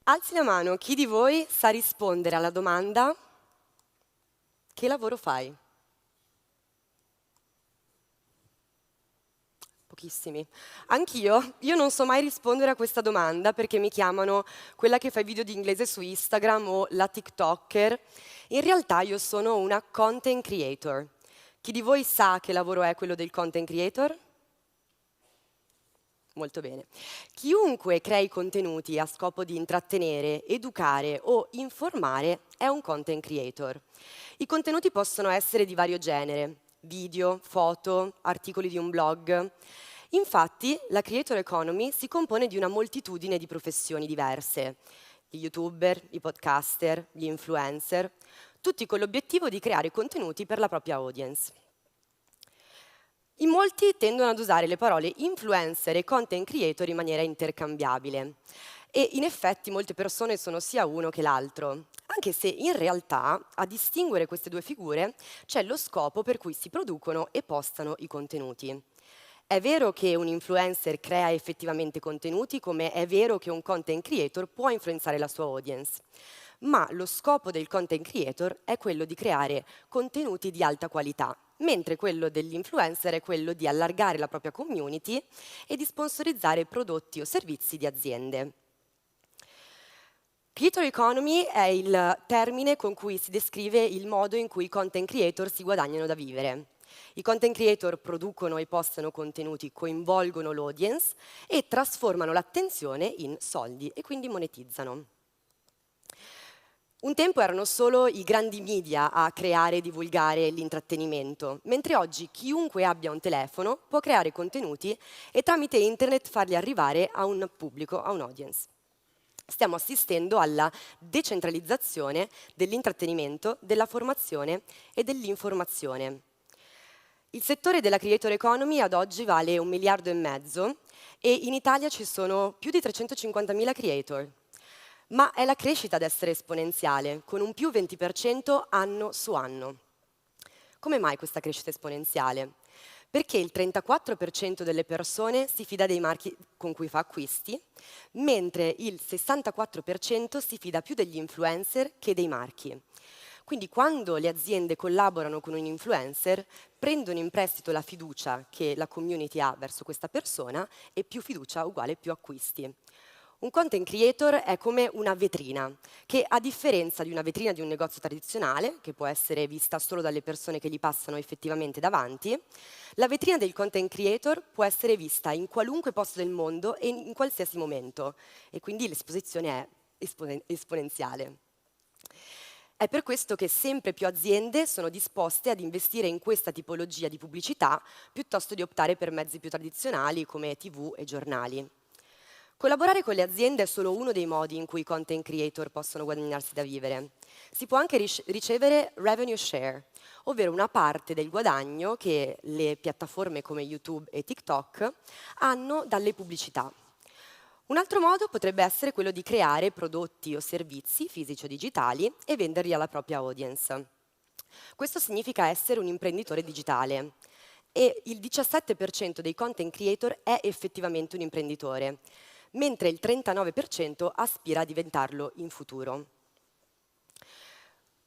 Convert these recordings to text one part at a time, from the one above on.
Alzi la mano chi di voi sa rispondere alla domanda che lavoro fai? Pochissimi. Anch'io, io non so mai rispondere a questa domanda perché mi chiamano quella che fa i video di inglese su Instagram o la TikToker. In realtà io sono una content creator. Chi di voi sa che lavoro è quello del content creator? Molto bene. Chiunque crei contenuti a scopo di intrattenere, educare o informare è un content creator. I contenuti possono essere di vario genere, video, foto, articoli di un blog. Infatti, la creator economy si compone di una moltitudine di professioni diverse. Gli youtuber, i podcaster, gli influencer, tutti con l'obiettivo di creare contenuti per la propria audience. In molti tendono ad usare le parole influencer e content creator in maniera intercambiabile e in effetti molte persone sono sia uno che l'altro, anche se in realtà a distinguere queste due figure c'è lo scopo per cui si producono e postano i contenuti. È vero che un influencer crea effettivamente contenuti, come è vero che un content creator può influenzare la sua audience. Ma lo scopo del content creator è quello di creare contenuti di alta qualità, mentre quello dell'influencer è quello di allargare la propria community e di sponsorizzare prodotti o servizi di aziende. Creator economy è il termine con cui si descrive il modo in cui i content creator si guadagnano da vivere. I content creator producono e postano contenuti, coinvolgono l'audience e trasformano l'attenzione in soldi e quindi monetizzano. Un tempo erano solo i grandi media a creare e divulgare l'intrattenimento, mentre oggi chiunque abbia un telefono può creare contenuti e tramite internet farli arrivare a un pubblico, a un audience. Stiamo assistendo alla decentralizzazione dell'intrattenimento, della formazione e dell'informazione. Il settore della creator economy ad oggi vale 1,5 miliardi e in Italia ci sono più di 350.000 creator. Ma è la crescita ad essere esponenziale, con un più 20% anno su anno. Come mai questa crescita esponenziale? Perché il 34% delle persone si fida dei marchi con cui fa acquisti, mentre il 64% si fida più degli influencer che dei marchi. Quindi quando le aziende collaborano con un influencer, prendono in prestito la fiducia che la community ha verso questa persona e più fiducia uguale più acquisti. Un content creator è come una vetrina, che a differenza di una vetrina di un negozio tradizionale, che può essere vista solo dalle persone che gli passano effettivamente davanti, la vetrina del content creator può essere vista in qualunque posto del mondo e in qualsiasi momento, e quindi l'esposizione è esponenziale. È per questo che sempre più aziende sono disposte ad investire in questa tipologia di pubblicità piuttosto di optare per mezzi più tradizionali come TV e giornali. Collaborare con le aziende è solo uno dei modi in cui i content creator possono guadagnarsi da vivere. Si può anche ricevere revenue share, ovvero una parte del guadagno che le piattaforme come YouTube e TikTok hanno dalle pubblicità. Un altro modo potrebbe essere quello di creare prodotti o servizi fisici o digitali e venderli alla propria audience. Questo significa essere un imprenditore digitale e il 17% dei content creator è effettivamente un imprenditore, mentre il 39% aspira a diventarlo in futuro.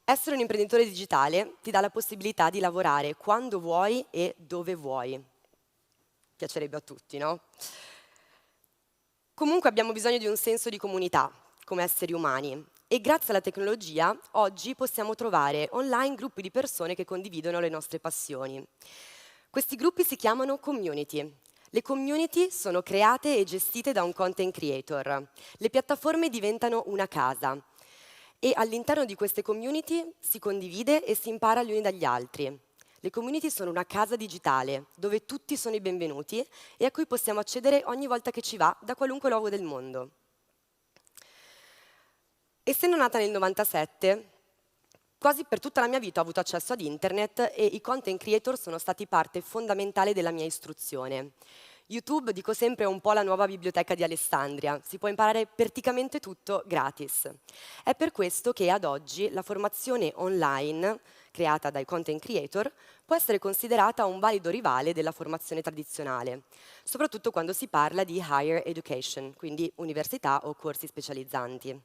Essere un imprenditore digitale ti dà la possibilità di lavorare quando vuoi e dove vuoi. Piacerebbe a tutti, no? Comunque abbiamo bisogno di un senso di comunità come esseri umani e grazie alla tecnologia oggi possiamo trovare online gruppi di persone che condividono le nostre passioni. Questi gruppi si chiamano community. Le community sono create e gestite da un content creator. Le piattaforme diventano una casa e all'interno di queste community si condivide e si impara gli uni dagli altri. Le community sono una casa digitale dove tutti sono i benvenuti e a cui possiamo accedere ogni volta che ci va da qualunque luogo del mondo. Essendo nata nel 97, quasi per tutta la mia vita ho avuto accesso ad internet e i content creator sono stati parte fondamentale della mia istruzione. YouTube, dico sempre, è un po' la nuova biblioteca di Alessandria, si può imparare praticamente tutto gratis. È per questo che ad oggi la formazione online creata dai content creator può essere considerata un valido rivale della formazione tradizionale, soprattutto quando si parla di higher education, quindi università o corsi specializzanti.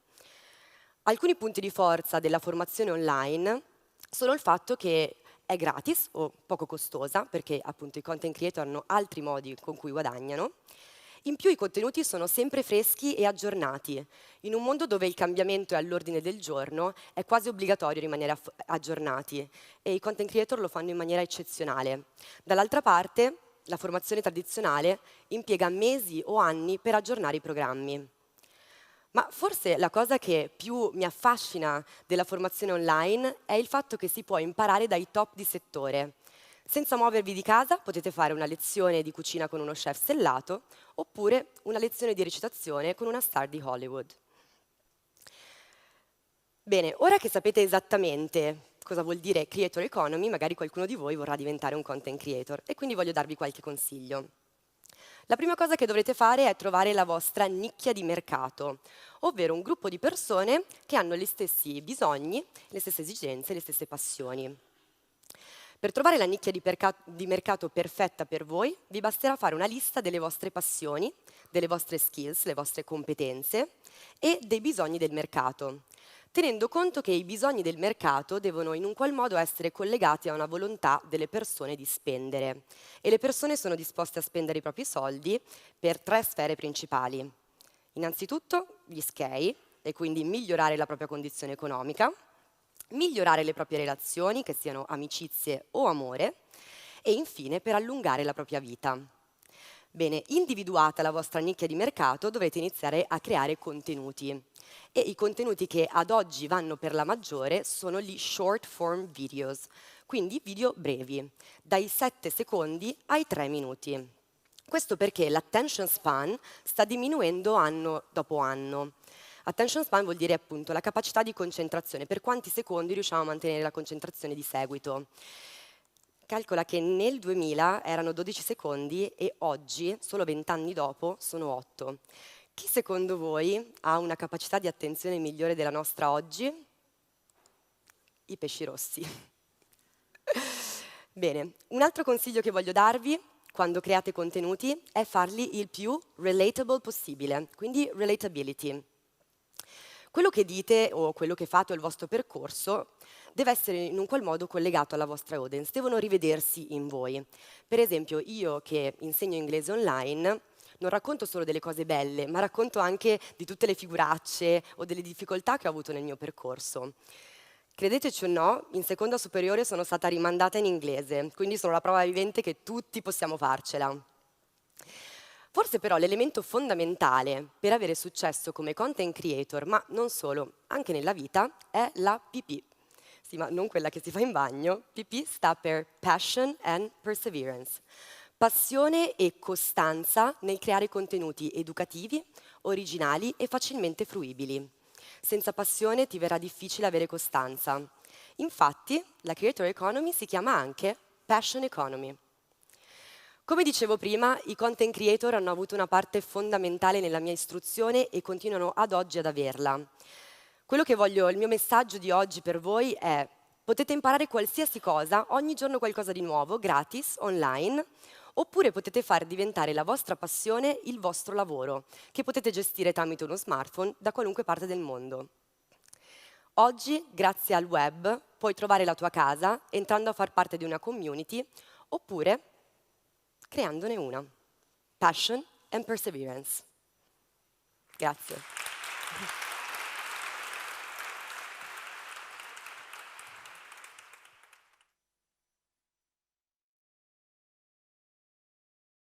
Alcuni punti di forza della formazione online sono il fatto che è gratis o poco costosa, perché appunto i content creator hanno altri modi con cui guadagnano. In più i contenuti sono sempre freschi e aggiornati. In un mondo dove il cambiamento è all'ordine del giorno, è quasi obbligatorio rimanere aggiornati e i content creator lo fanno in maniera eccezionale. Dall'altra parte, la formazione tradizionale impiega mesi o anni per aggiornare i programmi. Ma forse la cosa che più mi affascina della formazione online è il fatto che si può imparare dai top di settore. Senza muovervi di casa potete fare una lezione di cucina con uno chef stellato oppure una lezione di recitazione con una star di Hollywood. Bene, ora che sapete esattamente cosa vuol dire creator economy, magari qualcuno di voi vorrà diventare un content creator e quindi voglio darvi qualche consiglio. La prima cosa che dovrete fare è trovare la vostra nicchia di mercato, ovvero un gruppo di persone che hanno gli stessi bisogni, le stesse esigenze, le stesse passioni. Per trovare la nicchia di mercato perfetta per voi, vi basterà fare una lista delle vostre passioni, delle vostre skills, le vostre competenze e dei bisogni del mercato, tenendo conto che i bisogni del mercato devono in un qual modo essere collegati a una volontà delle persone di spendere. E le persone sono disposte a spendere i propri soldi per 3 sfere principali. Innanzitutto gli SKEI, e quindi migliorare la propria condizione economica, migliorare le proprie relazioni, che siano amicizie o amore, e infine per allungare la propria vita. Bene, individuata la vostra nicchia di mercato, dovrete iniziare a creare contenuti. E i contenuti che ad oggi vanno per la maggiore sono gli short form videos, quindi video brevi, dai 7 secondi ai 3 minuti. Questo perché l'attention span sta diminuendo anno dopo anno. Attention span vuol dire appunto la capacità di concentrazione, per quanti secondi riusciamo a mantenere la concentrazione di seguito. Calcola che nel 2000 erano 12 secondi e oggi, solo 20 anni dopo, sono 8. Chi secondo voi ha una capacità di attenzione migliore della nostra oggi? I pesci rossi. Bene, un altro consiglio che voglio darvi quando create contenuti è farli il più relatable possibile, quindi relatability. Quello che dite o quello che fate o il vostro percorso deve essere in un qual modo collegato alla vostra audience, devono rivedersi in voi. Per esempio, io che insegno inglese online non racconto solo delle cose belle, ma racconto anche di tutte le figuracce o delle difficoltà che ho avuto nel mio percorso. Credeteci o no, in seconda superiore sono stata rimandata in inglese, quindi sono la prova vivente che tutti possiamo farcela. Forse però l'elemento fondamentale per avere successo come content creator, ma non solo, anche nella vita, è la PP. Sì, ma non quella che si fa in bagno. PP sta per Passion and Perseverance. Passione e costanza nel creare contenuti educativi, originali e facilmente fruibili. Senza passione ti verrà difficile avere costanza. Infatti, la Creator Economy si chiama anche Passion Economy. Come dicevo prima, i content creator hanno avuto una parte fondamentale nella mia istruzione e continuano ad oggi ad averla. Il mio messaggio di oggi per voi è: potete imparare qualsiasi cosa, ogni giorno qualcosa di nuovo, gratis, online, oppure potete far diventare la vostra passione il vostro lavoro, che potete gestire tramite uno smartphone da qualunque parte del mondo. Oggi, grazie al web, puoi trovare la tua casa entrando a far parte di una community, oppure creandone una. Passion and Perseverance. Grazie.